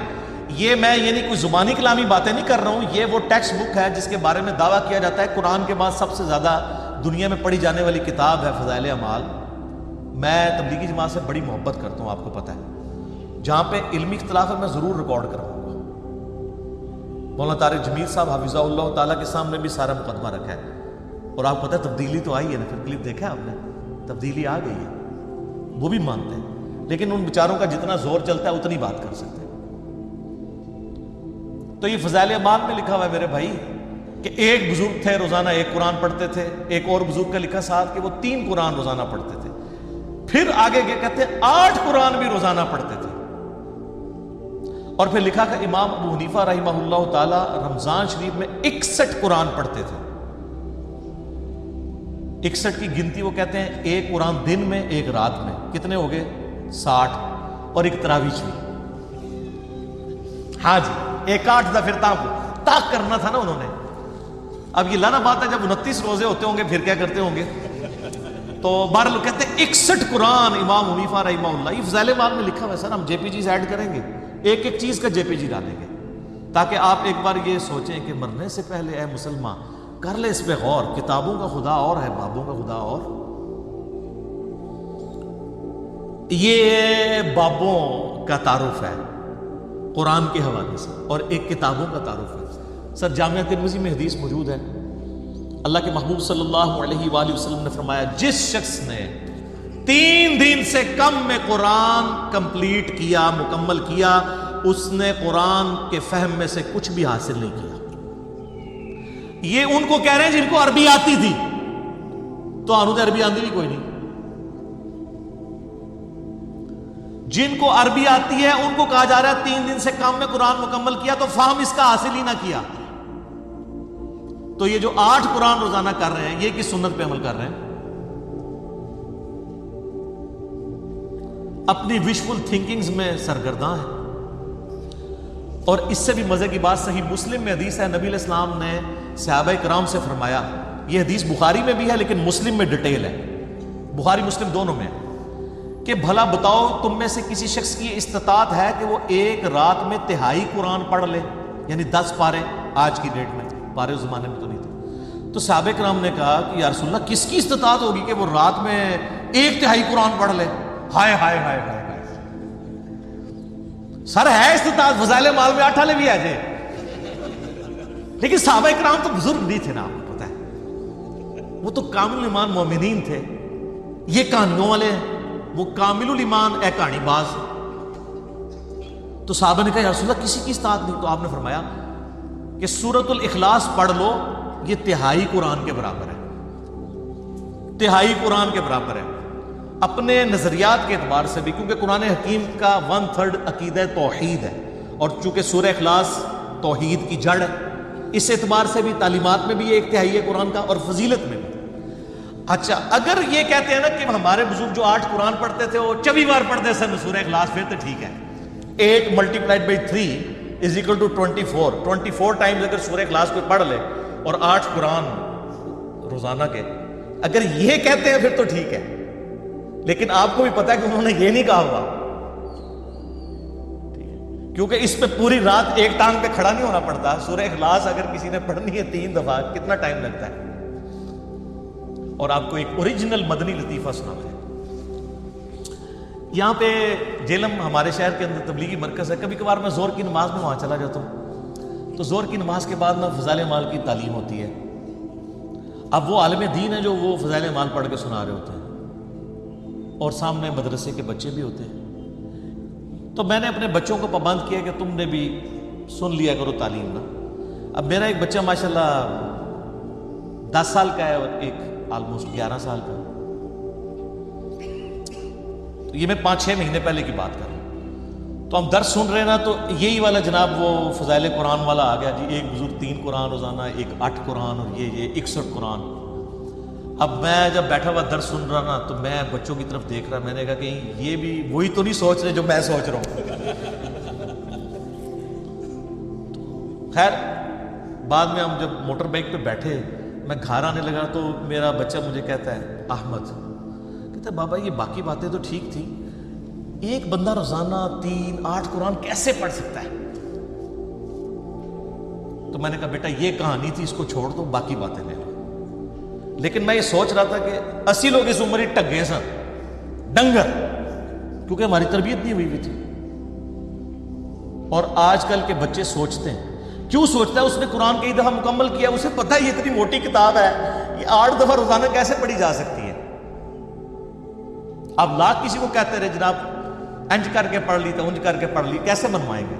یہ میں یعنی کوئی زبانی کلامی باتیں نہیں کر رہا ہوں، یہ وہ ٹیکسٹ بک ہے جس کے بارے میں دعویٰ کیا جاتا ہے قرآن کے بعد سب سے زیادہ دنیا میں پڑھی جانے والی کتاب ہے فضائل اعمال. میں تبلیغی جماعت سے بڑی محبت کرتا ہوں، آپ کو پتہ ہے. جہاں پہ علمی اختلاف ہے میں ضرور ریکارڈ کراؤں گا. مولانا طارق جمیل صاحب حفظہ اللہ تعالیٰ کے سامنے بھی سارا مقدمہ رکھا ہے. اور آپ کو پتہ ہے تبدیلی تو آئی ہے نا، پھر کلپ دیکھا آپ نے، تبدیلی آ گئی ہے، وہ بھی مانتے ہیں، لیکن ان بیچاروں کا جتنا زور چلتا ہے اتنی بات کر سکتے ہیں. تو یہ فضائل اعمال میں لکھا ہوا ہے میرے بھائی کہ ایک بزرگ تھے روزانہ ایک قرآن پڑھتے تھے. ایک اور بزرگ کا لکھا ساتھ کہ وہ 3 قرآن روزانہ پڑھتے تھے. پھر آگے کہتے ہیں 8 قرآن بھی روزانہ پڑھتے تھے. اور پھر لکھا کہ امام ابو حنیفہ رحمہ اللہ تعالی رمضان شریف میں 61 قرآن پڑھتے تھے. 61 کی گنتی وہ کہتے ہیں ایک قرآن دن میں ایک رات میں، کتنے ہو گئے 60، اور ایک تراویح بھی. ہاں جی، ایک 8 دا پھر تاک کرنا تھا نا انہوں نے. اب یہ لانا بات ہے جب 29 روزے ہوتے ہوں گے پھر کیا کرتے ہوں گے. تو 12 لوگ کہتے ہیں 61 قرآن امام حنیفہ رحمہ اللہ. یہ فضائل اعمال میں لکھا ہوا ہے. سر ہم جے پی جیز ایڈ کریں گے، ایک ایک چیز کا جے پی جی ڈالیں گے تاکہ آپ ایک بار یہ سوچیں کہ مرنے سے پہلے اے مسلمان کر لے اس پہ غور، کتابوں کا خدا اور ہے، بابوں کا خدا اور. یہ بابوں کا تعارف ہے قرآن کے حوالے سے اور ایک کتابوں کا تعارف ہے. سر جامعہ ترمذی میں حدیث موجود ہے، اللہ کے محبوب صلی اللہ علیہ وآلہ وسلم نے فرمایا جس شخص نے 3 دن سے کم میں قرآن کمپلیٹ کیا، مکمل کیا، اس نے قرآن کے فہم میں سے کچھ بھی حاصل نہیں کیا. یہ ان کو کہہ رہے ہیں جن کو عربی آتی تھی، تو آنو تو عربی آندھی بھی کوئی نہیں. جن کو عربی آتی ہے ان کو کہا جا رہا ہے 3 دن سے کم میں قرآن مکمل کیا تو فہم اس کا حاصل ہی نہ کیا. تو یہ جو 8 قرآن روزانہ کر رہے ہیں یہ کس سنت پہ عمل کر رہے ہیں؟ اپنی وشفل تھنکنگز میں سرگرداں ہیں. اور اس سے بھی مزے کی بات صحیح مسلم میں حدیث ہے، نبی علیہ السلام نے صحابہ کرام سے فرمایا، یہ حدیث بخاری میں بھی ہے لیکن مسلم میں ڈیٹیل ہے، بخاری مسلم دونوں میں، کہ بھلا بتاؤ تم میں سے کسی شخص کی استطاعت ہے کہ وہ ایک رات میں تہائی قرآن پڑھ لے، یعنی 10 پارے، آج کی ڈیٹ میں، پارے اس زمانے میں تو نہیں تھے. تو صحابہ کرام نے کہا کہ یا رسول اللہ کس کی استطاعت ہوگی کہ وہ رات میں 1/3 قرآن پڑھ لے؟ ہائے ہائے ہائے ہائے ہائے، سر ہے استطاعت، فضائل مال میں 8 بھی آ جائے، لیکن صحابہ کرام تو بزرگ نہیں تھے نا، آپ کو پتا ہے وہ تو کامل ایمان مومنین تھے. یہ کہانیوں والے ہیں، وہ کامل الایمان اے کہانی باز. تو صحابہ نے کہا یا رسول اللہ کسی کی استطاعت نہیں. تو آپ نے فرمایا کہ سورۃ الاخلاص پڑھ لو، یہ 1/3 قرآن کے برابر ہے، 1/3 قرآن کے برابر ہے. اپنے نظریات کے اعتبار سے بھی، کیونکہ قرآن حکیم کا 1/3 عقیدہ توحید ہے، اور چونکہ سورہ اخلاص توحید کی جڑ ہے، اس اعتبار سے بھی تعلیمات میں بھی یہ 1/3 ہے قرآن کا، اور فضیلت میں بھی. اچھا اگر یہ کہتے ہیں نا کہ ہمارے بزرگ جو 8 قرآن پڑھتے تھے وہ 24 بار پڑھتے سن سورہ اخلاص، پھر تو ٹھیک ہے. 8 × 3 = 24. 24 ٹائمز اگر سورہ اخلاص کو پڑھ لے اور 8 قرآن روزانہ کے، اگر یہ کہتے ہیں پھر تو ٹھیک ہے. لیکن آپ کو بھی پتا ہے کہ انہوں نے یہ نہیں کہا ہوگا، کیونکہ اس پہ پوری رات ایک ٹانگ پہ کھڑا نہیں ہونا پڑتا. سورہ اخلاص اگر کسی نے پڑھنی ہے 3 دفعہ، کتنا ٹائم لگتا ہے. اور آپ کو ایک اوریجنل مدنی لطیفہ سناتے ہیں. یہاں پہ جیلم ہمارے شہر کے اندر تبلیغی مرکز ہے. کبھی کبھار میں زور کی نماز میں وہاں چلا جاتا ہوں، تو زور کی نماز کے بعد نا فضائل مال کی تعلیم ہوتی ہے. اب وہ عالم دین ہے جو وہ فضائل مال پڑھ کے سنا رہے ہوتے ہیں، اور سامنے مدرسے کے بچے بھی ہوتے ہیں. تو میں نے اپنے بچوں کو پابند کیا کہ تم نے بھی سن لیا کرو تعلیم نا. اب میرا ایک بچہ ماشاءاللہ 10 سال کا ہے اور ایک آلموسٹ 11 سال کا. تو یہ میں 5-6 مہینے پہلے کی بات کر رہا ہوں. تو ہم درس سن رہے نا، تو یہی والا جناب وہ فضائل قرآن والا آ گیا جی. ایک بزرگ 3 قرآن روزانہ، ایک 8 قرآن، اور یہ 61 قرآن. اب میں جب بیٹھا ہوا درس سن رہا نا، تو میں بچوں کی طرف دیکھ رہا، میں نے کہا کہ یہ بھی وہی تو نہیں سوچ رہے جو میں سوچ رہا ہوں. خیر بعد میں ہم جب موٹر بائک پہ بیٹھے، میں گھر آنے لگا، تو میرا بچہ مجھے کہتا ہے احمد، کہتا ہے بابا یہ باقی باتیں تو ٹھیک تھی، ایک بندہ روزانہ 3-8 قرآن کیسے پڑھ سکتا ہے؟ تو میں نے کہا بیٹا یہ کہانی تھی، اس کو چھوڑ دو، باقی باتیں لے لو. لیکن میں یہ سوچ رہا تھا کہ 80 لوگ اس عمر ٹگے سن، ڈنگر، کیونکہ ہماری تربیت نہیں ہوئی ہوئی تھی. اور آج کل کے بچے سوچتے ہیں، کیوں سوچتا ہے؟ اس نے قرآن کئی دفعہ مکمل کیا، اسے پتہ ہے یہ اتنی موٹی کتاب ہے، یہ 8 دفعہ روزانہ کیسے پڑھی جا سکتی ہے. آپ لاکھ کسی کو کہتے رہے جناب انج کر کے پڑھ لی تو انج کر کے پڑھ لی، کیسے منوائیں گے؟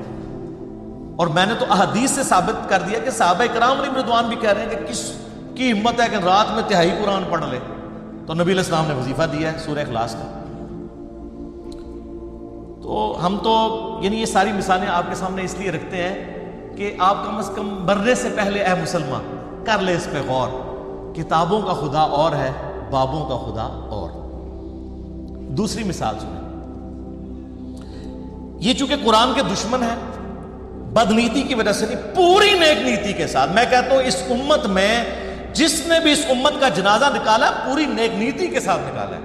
اور میں نے تو احادیث سے ثابت کر دیا کہ صحابہ کرام علیہ رضوان بھی کہہ رہے ہیں کہ کس کی ہمت ہے کہ رات میں 1/3 قرآن پڑھ لے. تو نبی علیہ السلام نے وظیفہ دیا ہے سورہ اخلاص کا. تو ہم تو یعنی یہ ساری مثالیں آپ کے سامنے اس لیے رکھتے ہیں کہ آپ کم از کم مرنے سے پہلے اے مسلمان کر لے اس پہ غور. کتابوں کا خدا اور ہے، بابوں کا خدا اور. دوسری مثال سنیں. یہ چونکہ قرآن کے دشمن ہیں، بدنیتی کی وجہ سے نہیں، پوری نیک نیتی کے ساتھ. میں کہتا ہوں اس امت میں جس نے بھی اس امت کا جنازہ نکالا پوری نیک نیتی کے ساتھ نکالا ہے،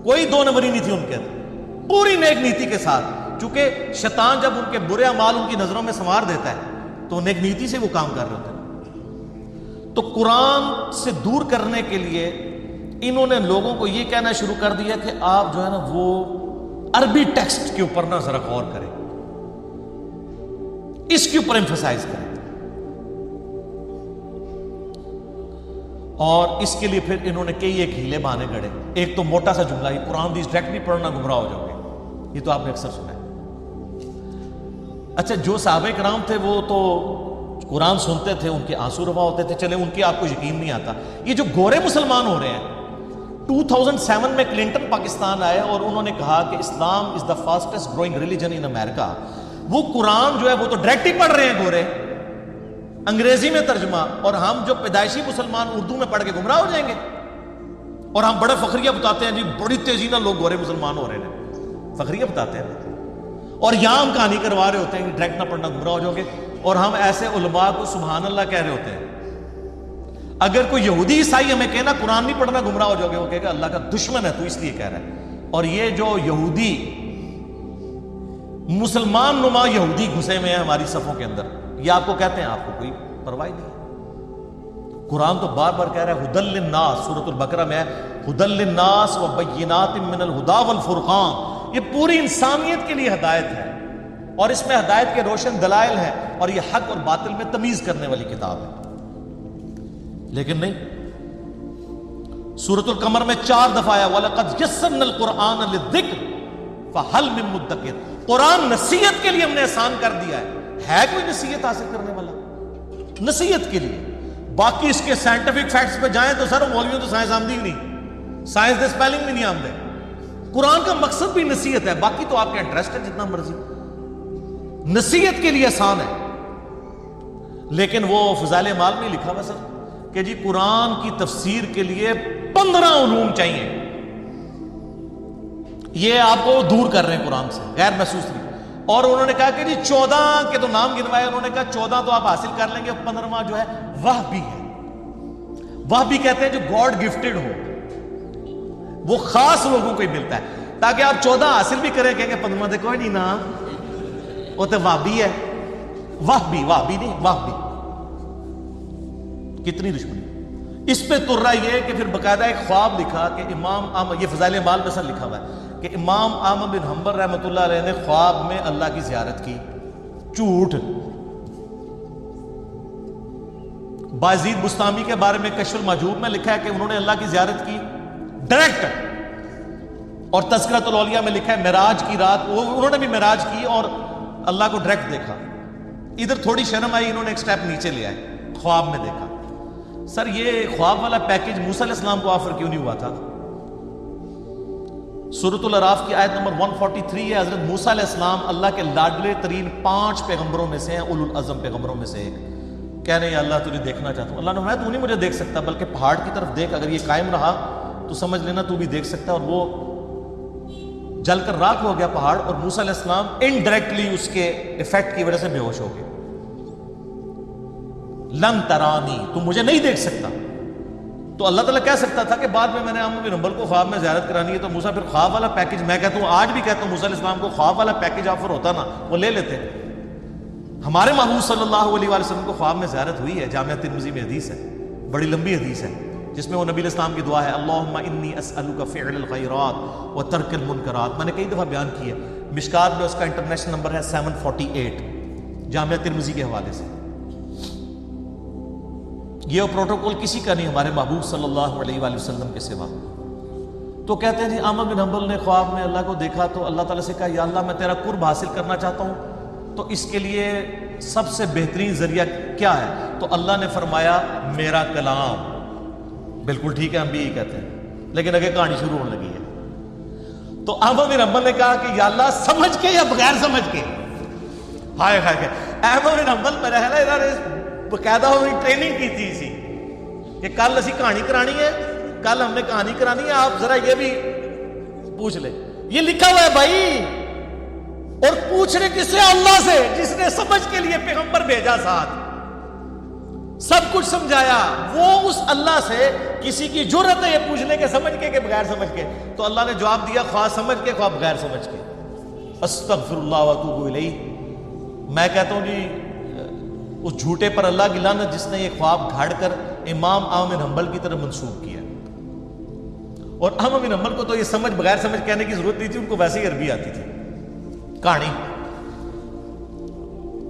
کوئی 2 نمبری نہیں تھی ان کے اندر، پوری نیک نیتی کے ساتھ. چونکہ شیطان جب ان کے برے اعمال ان کی نظروں میں سنوار دیتا ہے تو نیک نیتی سے وہ کام کر رہے ہوتے ہیں. تو قرآن سے دور کرنے کے لیے انہوں نے لوگوں کو یہ کہنا شروع کر دیا کہ آپ جو ہے نا وہ عربی ٹیکسٹ کے اوپر نہ ذرا غور کریں، اس کے اوپر ایمفسائز کریں. اور اس کے لیے پھر انہوں نے کئی ایک ہیلے بہانے گڑے. ایک تو موٹا سا جملہ ہی قرآن دیس ڈائریکٹ نہیں پڑھنا گمراہ ہو جاؤ گے، یہ تو آپ نے اکثر سنا ہے. اچھا جو صحابہ کرام تھے وہ تو قرآن سنتے تھے، ان کے آنسو روا ہوتے تھے، چلے ان کی آپ کو یقین نہیں آتا. یہ جو گورے مسلمان ہو رہے ہیں، 2007 میں کلنٹن پاکستان آئے اور انہوں نے کہا کہ اسلام از دا فاسٹسٹ گروئنگ ریلیجن ان امریکہ. وہ قرآن جو ہے وہ تو ڈائریکٹ ہی پڑھ رہے ہیں گورے، انگریزی میں ترجمہ، اور ہم جو پیدائشی مسلمان اردو میں پڑھ کے گمراہ ہو جائیں گے. اور ہم بڑے فخریہ بتاتے ہیں جی بڑی تیزی نہ لوگ گورے مسلمان ہو رہے ہیں، فخریہ بتاتے ہیں. اور یہاں ہم کہانی کروا رہے ہوتے ہیں کہ ڈائریکٹ نہ پڑھنا گمراہ ہو جاؤ گے، اور ہم ایسے علماء کو سبحان اللہ کہہ رہے ہوتے ہیں. اگر کوئی یہودی عیسائی ہمیں کہنا قرآن نہیں پڑھنا گمراہ ہو جاؤ گے، وہ کہے گا اللہ کا دشمن ہے تو اس لیے کہہ رہا ہے. اور یہ جو یہودی مسلمان نما یہودی گھسے ہوئے ہیں ہماری صفوں کے اندر، یہ آپ کو کہتے ہیں آپ کو کوئی پرواہ نہیں۔ قرآن تو بار بار کہہ رہا ہے ہدی للناس، سورۃ البقرہ میں ہے ہدی للناس وبینات من الہدی والفرقان، یہ پوری انسانیت کے لیے ہدایت ہے، اور اس میں ہدایت کے روشن دلائل ہیں، اور یہ حق اور باطل میں تمیز کرنے والی کتاب ہے۔ لیکن نہیں، سورۃ القمر میں 4 دفعہ آیا وَلَقَدْ يَسَّرْنَا الْقُرْآنَ لِلذِّكْرِ فَهَلْ مِن مُدَّكِرٍ، قرآن نصیحت کے لیے ہم نے آسان کر دیا ہے کوئی نصیحت حاصل کرنے والا؟ نصیحت کے لیے۔ باقی اس کے سائنٹیفک فیکٹس پہ جائیں تو سر مولویوں تو سائنس آمدی بھی نہیں، سائنس دے سپیلنگ بھی نہیں آمدے۔ قرآن کا مقصد بھی نصیحت ہے، باقی تو آپ کا انٹرسٹ ہے جتنا مرضی، نصیحت کے لیے آسان ہے۔ لیکن وہ فضائل اعمال میں لکھا ہوا سر کہ جی قرآن کی تفسیر کے لیے 15 علوم چاہیے، یہ آپ کو دور کر رہے ہیں قرآن سے، غیر محسوس نہیں۔ اور انہوں نے کہا کہ جی 14 کے تو نام گنوائے، انہوں نے کہا 14 تو آپ حاصل کر لیں گے، 15واں جو ہے وہبی ہے۔ وہبی کہتے ہیں جو گاڈ گفٹڈ ہو، وہ خاص لوگوں کو ہی ملتا ہے، تاکہ آپ 14 حاصل بھی کریں، کہیں گے 15واں تو کوئی نہیں نا، وہ تو وہبی ہے۔ وہبی نہیں، وہبی۔ کتنی دشمنی اس پہ تر رہا یہ کہ پھر باقاعدہ ایک خواب لکھا کہ امام احمد، یہ فضائل اعمال میں سر لکھا ہوا ہے کہ امام احمد بن حنبل رحمۃ اللہ علیہ نے خواب میں اللہ کی زیارت کی۔ جھوٹ۔ بازید بستامی کے بارے میں کشف المحجوب میں لکھا ہے کہ انہوں نے اللہ کی زیارت کی ڈائریکٹ، اور تذکرۃ الاولیاء میں لکھا ہے معراج کی رات انہوں نے بھی معراج کی اور اللہ کو ڈائریکٹ دیکھا۔ ادھر تھوڑی شرم آئی، انہوں نے ایک سٹیپ نیچے لے آئے، خواب میں دیکھا۔ سر یہ خواب والا پیکج موسیٰ علیہ السلام کو آفر کیوں نہیں ہوا تھا؟ سورۃ الاعراف کی آیت نمبر 143 ہے، حضرت موسیٰ علیہ السلام اللہ کے لاڈلے ترین 5 پیغمبروں میں سے ہیں، اولو العزم پیغمبروں میں سے ایک۔ کہہ رہے ہیں اللہ تجھے دیکھنا چاہتا ہوں۔ اللہ نے فرمایا تو نہیں مجھے دیکھ سکتا، بلکہ پہاڑ کی طرف دیکھ، اگر یہ قائم رہا تو سمجھ لینا تو بھی دیکھ سکتا ہے۔ اور وہ جل کر راکھ ہو گیا پہاڑ، اور موسیٰ علیہ السلام انڈائریکٹلی اس کے ایفیکٹ کی وجہ سے بے ہوش ہو گئے۔ لن ترانی، تم مجھے نہیں دیکھ سکتا۔ تو اللہ تعالیٰ کہہ سکتا تھا کہ بعد میں نے احمد بن حنبل کو خواب میں زیارت کرانی ہے، تو موسیٰ پھر خواب والا پیکج، میں کہتا ہوں آج بھی کہتا ہوں موسیٰ علیہ السلام کو خواب والا پیکج آفر ہوتا نا، وہ لے لیتے۔ ہمارے محبوب صلی اللہ علیہ وآلہ وسلم کو خواب میں زیارت ہوئی ہے، جامعہ ترمذی میں حدیث ہے، بڑی لمبی حدیث ہے، جس میں وہ نبی علیہ السلام کی دعا ہے اللہم انی اسألک فعل الخیرات و ترک المنکرات، میں نے کئی دفعہ بیان کی ہے، مشکات میں اس کا انٹرنیشنل نمبر ہے 748 جامعہ ترمذی کے حوالے سے۔ یہ پروٹوکول کسی کا نہیں ہمارے محبوب صلی اللہ علیہ وآلہ وسلم کے سوا۔ تو کہتے ہیں جی احمد بن حنبل نے خواب میں اللہ کو دیکھا تو اللہ تعالیٰ سے کہا یا اللہ میں تیرا قرب حاصل کرنا چاہتا ہوں، تو اس کے لیے سب سے بہترین ذریعہ کیا ہے؟ تو اللہ نے فرمایا میرا کلام۔ بالکل ٹھیک ہے، ہم بھی یہی کہتے ہیں، لیکن اگے کہانی شروع ہونے لگی ہے۔ تو احمد بن حنبل نے کہا کہ یا اللہ سمجھ کے یا بغیر سمجھ کے؟ ہائے ہائے، احمد بن حنبل میرا خیال ہے انہوں نے باقاعدہ ہوئی ٹریننگ کی تھی اسی کہ کل اسی کہانی کرانی ہے، کل ہم نے کہانی کرانی ہے، آپ ذرا یہ بھی پوچھ لیں۔ یہ لکھا ہوا ہے بھائی، اور پوچھ رہے کس سے؟ اللہ سے، جس نے سمجھ کے لیے پیغمبر بھیجا، ساتھ سب کچھ سمجھایا۔ وہ اس اللہ سے کسی کی جرأت ہے یہ پوچھنے کے سمجھ کے کہ بغیر سمجھ کے؟ تو اللہ نے جواب دیا خواہ سمجھ کے خواہ بغیر سمجھ کے، استغفر اللہ واتوب الیہ۔ میں کہتا ہوں جی اس جھوٹے پر اللہ کی لعنت جس نے یہ خواب گھاڑ کر امام احمد بن حنبل کی طرف منسوب کیا۔ اور احمد بن حنبل کو تو یہ سمجھ بغیر سمجھ کہنے کی ضرورت نہیں تھی، ان کو ویسے ہی عربی آتی تھی کہانی۔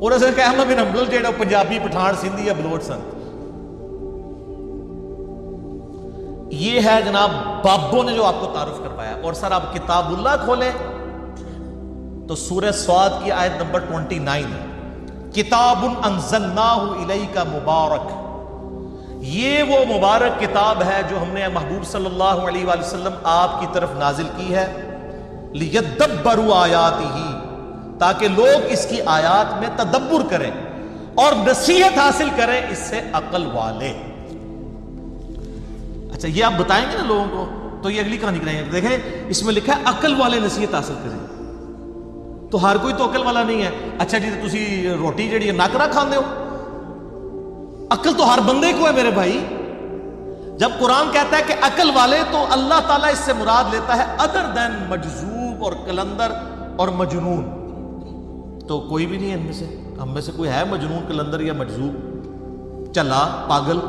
اور اصل کہ احمد بن حنبل جیڑا پنجابی، پٹھان، سندھی یا بلوچ سن، یہ ہے جناب بابوں نے جو آپ کو تعارف کروایا۔ اور سر آپ کتاب اللہ کھولیں تو سورہ صاد کی آیت نمبر 29 ہے، کتاب انزلناہ الیک مبارک۔ یہ وہ مبارک کتاب ہے جو ہم نے محبوب صلی اللہ علیہ وآلہ وسلم آپ کی طرف نازل کی ہے، لیدبروا آیاتہ، تاکہ لوگ اس کی آیات میں تدبر کریں اور نصیحت حاصل کریں اس سے عقل والے۔ اچھا یہ آپ بتائیں گے نا لوگوں کو تو یہ اگلی کہانی کرائیں گے۔ دیکھیں اس میں لکھا ہے عقل والے نصیحت حاصل کریں، تو ہر کوئی تو عقل والا نہیں ہے۔ اچھا جی تسی روٹی جیڑی ناکرا کھاندے ہو، عقل تو ہر بندے کو ہے میرے بھائی۔ جب قرآن کہتا ہے کہ عقل والے، تو اللہ تعالیٰ اس سے مراد لیتا ہے ادر دین مجذوب اور کلندر اور مجنون. تو کوئی بھی نہیں ہے ان میں سے، ہم میں سے کوئی ہے مجنون، کلندر یا مجذوب، چلا، پاگل؟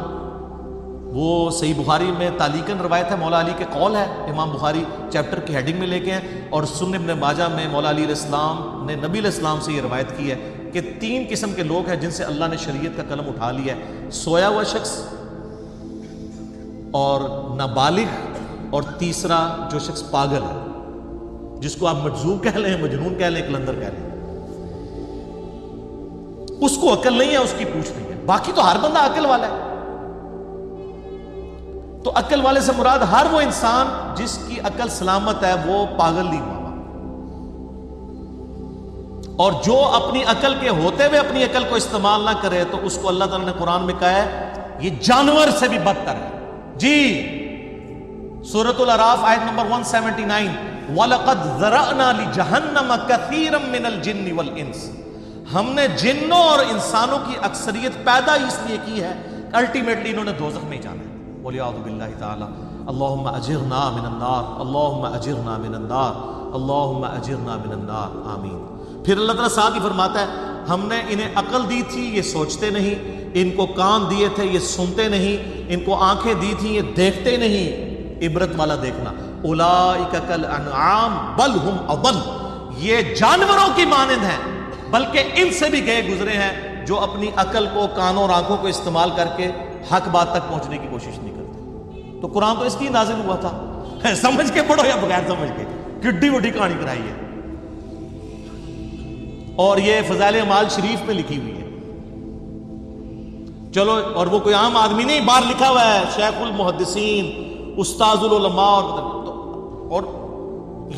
وہ صحیح بخاری میں تعلیقاً روایت ہے، مولا علی کے قول ہے، امام بخاری چیپٹر کی ہیڈنگ میں لے کے ہیں، اور سنن ابن ماجہ میں مولا علی علیہ السلام نے نبی علیہ السلام سے یہ روایت کی ہے کہ 3 قسم کے لوگ ہیں جن سے اللہ نے شریعت کا قلم اٹھا لیا ہے: سویا ہوا شخص، اور نابالغ، اور تیسرا جو شخص پاگل ہے، جس کو آپ مجذوب کہہ لیں، مجنون کہہ لیں، کلندر کہہ لیں. اس کو عقل نہیں ہے، اس کی پوچھ نہیں ہے. باقی تو ہر بندہ عقل والا ہے. تو عقل والے سے مراد ہر وہ انسان جس کی عقل سلامت ہے، وہ پاگل نہیں ہوا. اور جو اپنی عقل کے ہوتے ہوئے اپنی عقل کو استعمال نہ کرے، تو اس کو اللہ تعالیٰ نے قرآن میں کہا ہے یہ جانور سے بھی بدتر ہے. جی سورۃ الاعراف آیت نمبر 179، وَلَقَدْ ذَرَأْنَا لِجَهَنَّمَ كَثِيرًا مِّنَ الْجِنِّ وَالْإِنسِ، ہم نے جنوں اور انسانوں کی اکثریت پیدا اس لیے کی ہے، الٹیمیٹلی انہوں نے دوزخ میں ہی جانا ہے. وَلِعَوْذُ بِاللَّهِ تَعَالَى اللہم اجرنا من النار، اللہم اجرنا من النار، اللہم اجرنا من النار، آمین. پھر اللہ تعالیٰ ساتھ ہی فرماتا ہے ہم نے انہیں عقل دی تھی، یہ سوچتے نہیں، ان کو کان دیے تھے، یہ سنتے نہیں، ان کو آنکھیں دی تھی، یہ دیکھتے نہیں. عبرت والا دیکھنا. اولئک کالانعام بل ہم اضل، یہ جانوروں کی مانند ہیں بلکہ ان سے بھی گئے گزرے ہیں، جو اپنی عقل کو، کانوں اور آنکھوں کو استعمال کر کے حق بات تک پہنچنے کی کوشش نہیں کرتے. تو قرآن تو اس کی نازل ہوا تھا، سمجھ کے پڑھو یا بغیر سمجھ کے، کڈی وڈی کہانی کرائی ہے. اور یہ فضائل اعمال شریف میں لکھی ہوئی ہے. چلو، اور وہ کوئی عام آدمی نہیں، باہر لکھا ہوا ہے شیخ المحدثین، استاذ العلماء، اور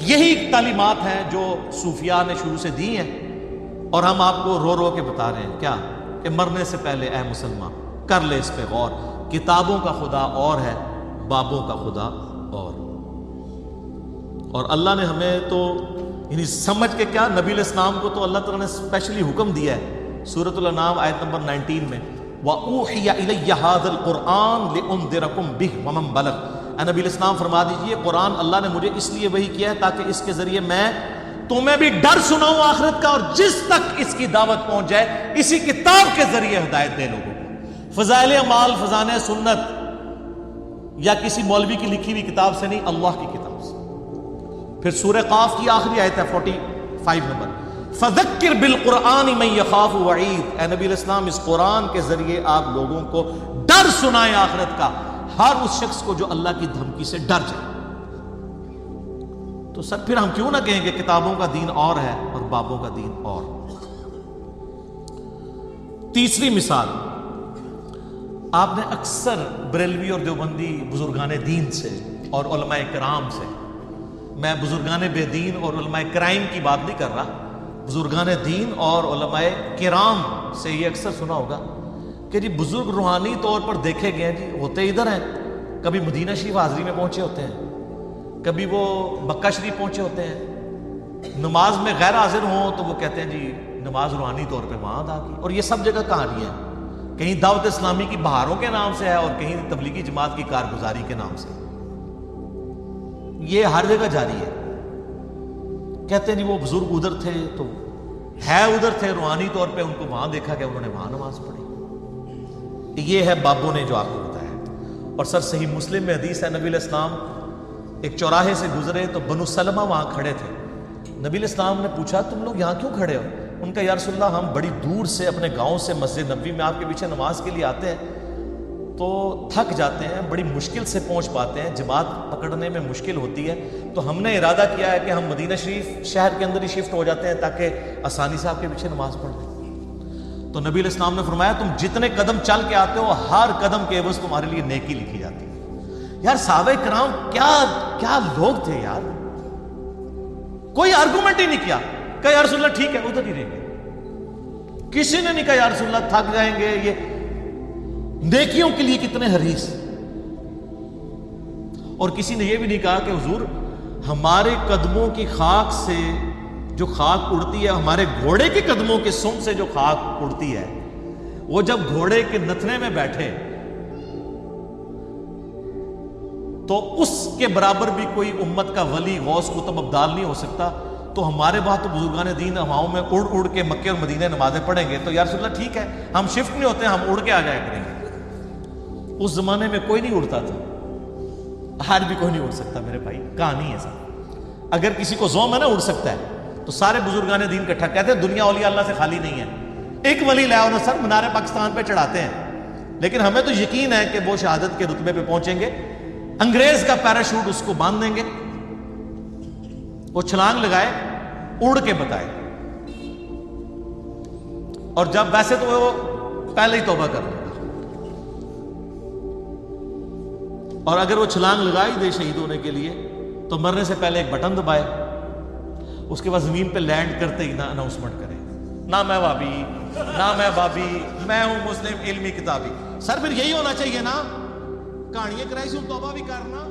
یہی تعلیمات ہیں جو صوفیاء نے شروع سے دی ہیں، اور ہم آپ کو رو رو کے بتا رہے ہیں کیا کہ مرنے سے پہلے اے مسلمان کر لے اس پہ غور. کتابوں کا خدا اور ہے، بابوں کا خدا اور اللہ نے ہمیں تو یعنی سمجھ کے کیا، نبی علیہ السلام کو تو اللہ تعالیٰ نے اسپیشلی حکم دیا ہے سورۃ الانعام آیت نمبر 19 میں، وَأُوحِيَ إِلَيَّ هَذَا الْقُرْآنُ لِأُنذِرَكُم بِهِ وَمَن بَلَغَ. اے نبی علیہ السلام فرما دیجئے قرآن اللہ نے مجھے اس لیے وحی کیا ہے تاکہ اس کے ذریعے میں تمہیں بھی ڈر سناؤں آخرت کا، اور جس تک اس کی دعوت پہنچ جائے اسی کتاب کے ذریعے ہدایت دے لوگوں کو. فضائل اعمال فضائل سنت یا کسی مولوی کی لکھی ہوئی کتاب سے نہیں، اللہ کی کتاب سے. پھر سورہ قاف کی آخری آیت ہے 45 نمبر، فذکر بالقرآن من یخاف وعید. اے نبی علیہ السلام اس قرآن کے ذریعے آپ لوگوں کو ڈر سنائیں آخرت کا، ہر اس شخص کو جو اللہ کی دھمکی سے ڈر جائے. تو سر پھر ہم کیوں نہ کہیں کہ کتابوں کا دین اور ہے اور بابوں کا دین اور. تیسری مثال، آپ نے اکثر بریلوی اور دیوبندی بزرگان دین سے اور علماء کرام سے، میں بزرگان بے دین اور علماء کرائم کی بات نہیں کر رہا، بزرگان دین اور علماء کرام سے یہ اکثر سنا ہوگا کہ جی بزرگ روحانی طور پر دیکھے گئے جی ہوتے ادھر ہیں، کبھی مدینہ شریف حاضری میں پہنچے ہوتے ہیں، کبھی وہ مکہ شریف پہنچے ہوتے ہیں، نماز میں غیر حاضر ہوں تو وہ کہتے ہیں جی نماز روحانی طور پہ وہاں ادا کی. اور یہ سب جگہ کہانیاں ہیں، کہیں دعوت اسلامی کی بہاروں کے نام سے ہے اور کہیں تبلیغی جماعت کی کارگزاری کے نام سے. یہ ہر جگہ جاری ہے. کہتے ہیں جی وہ بزرگ ادھر تھے تو ہے ادھر تھے، روحانی طور پہ ان کو وہاں دیکھا گیا، انہوں نے وہاں نماز پڑھی. یہ ہے بابوں نے جو آپ کو بتایا. اور سر صحیح مسلم میں حدیث ہے، نبی علیہ السلام ایک چوراہے سے گزرے تو بنو سلمہ وہاں کھڑے تھے. نبی علیہ السلام نے پوچھا تم لوگ یہاں کیوں کھڑے ہو؟ ان کا یا رسول اللہ ہم بڑی دور سے اپنے گاؤں سے مسجد نبوی میں آپ کے پیچھے نماز کے لیے آتے ہیں تو تھک جاتے ہیں، بڑی مشکل سے پہنچ پاتے ہیں، جماعت پکڑنے میں مشکل ہوتی ہے، تو ہم نے ارادہ کیا ہے کہ ہم مدینہ شریف شہر کے اندر ہی شفٹ ہو جاتے ہیں تاکہ آسانی سے آپ کے پیچھے نماز پڑھ لیں. تو نبی علیہ السلام نے فرمایا تم جتنے قدم چل کے آتے ہو ہر قدم کے عوض تمہارے لیے نیکی لکھی جاتی ہے. یار صحابہ کرام کیا لوگ تھے یار، کوئی آرگومنٹ ہی نہیں کیا کہ یا رسول اللہ ٹھیک ہے ادھر ہی رہیں گے. کسی نے نہیں کہا یا رسول اللہ تھک جائیں گے، یہ نیکیوں کے لیے کتنے حریص. اور کسی نے یہ بھی نہیں کہا کہ حضور ہمارے قدموں کی خاک سے جو خاک اڑتی ہے، ہمارے گھوڑے کے قدموں کے سم سے جو خاک اڑتی ہے، وہ جب گھوڑے کے نتنے میں بیٹھے تو اس کے برابر بھی کوئی امت کا ولی غوث قطب ابدال نہیں ہو سکتا. تو ہمارے وہاں تو بزرگان دین ہواؤں میں اڑ اڑ کے مکے اور مدینے نمازیں پڑھیں گے تو یا رسول اللہ ٹھیک ہے ہم شفٹ نہیں ہوتے, ہم اڑ کے آ جایا کریں گے. اس زمانے میں کوئی نہیں اڑتا تھا, آج بھی کوئی نہیں اڑ سکتا میرے بھائی, کہانی ہے سب. اگر کسی کو زوم ہے نا اڑ سکتا ہے, تو سارے بزرگان دین اکٹھا کہتے ہیں دنیا اولیاء اللہ سے خالی نہیں ہے. ایک ولی لے آؤ نا سر, مینار پاکستان پہ چڑھاتے ہیں, لیکن ہمیں تو یقین ہے کہ وہ شہادت کے رتبے پہ پہنچیں گے. انگریز کا پیراشوٹ اس کو باندھ دیں گے, وہ چھلانگ لگائے, اڑ کے بتائے. اور جب ویسے تو وہ پہلے ہی توبہ کر لے گا, اور اگر وہ چھلانگ لگائی دے شہید ہونے کے لیے تو مرنے سے پہلے ایک بٹن دبائے, اس کے بعد زمین پہ لینڈ کرتے ہی نہ اناؤنسمنٹ کرے, نہ میں وابی نہ میں بابی, میں ہوں مسلم علمی کتابی. سر پھر یہی ہونا چاہیے نا, کہانیاں کرائی سے توبہ بھی کرنا.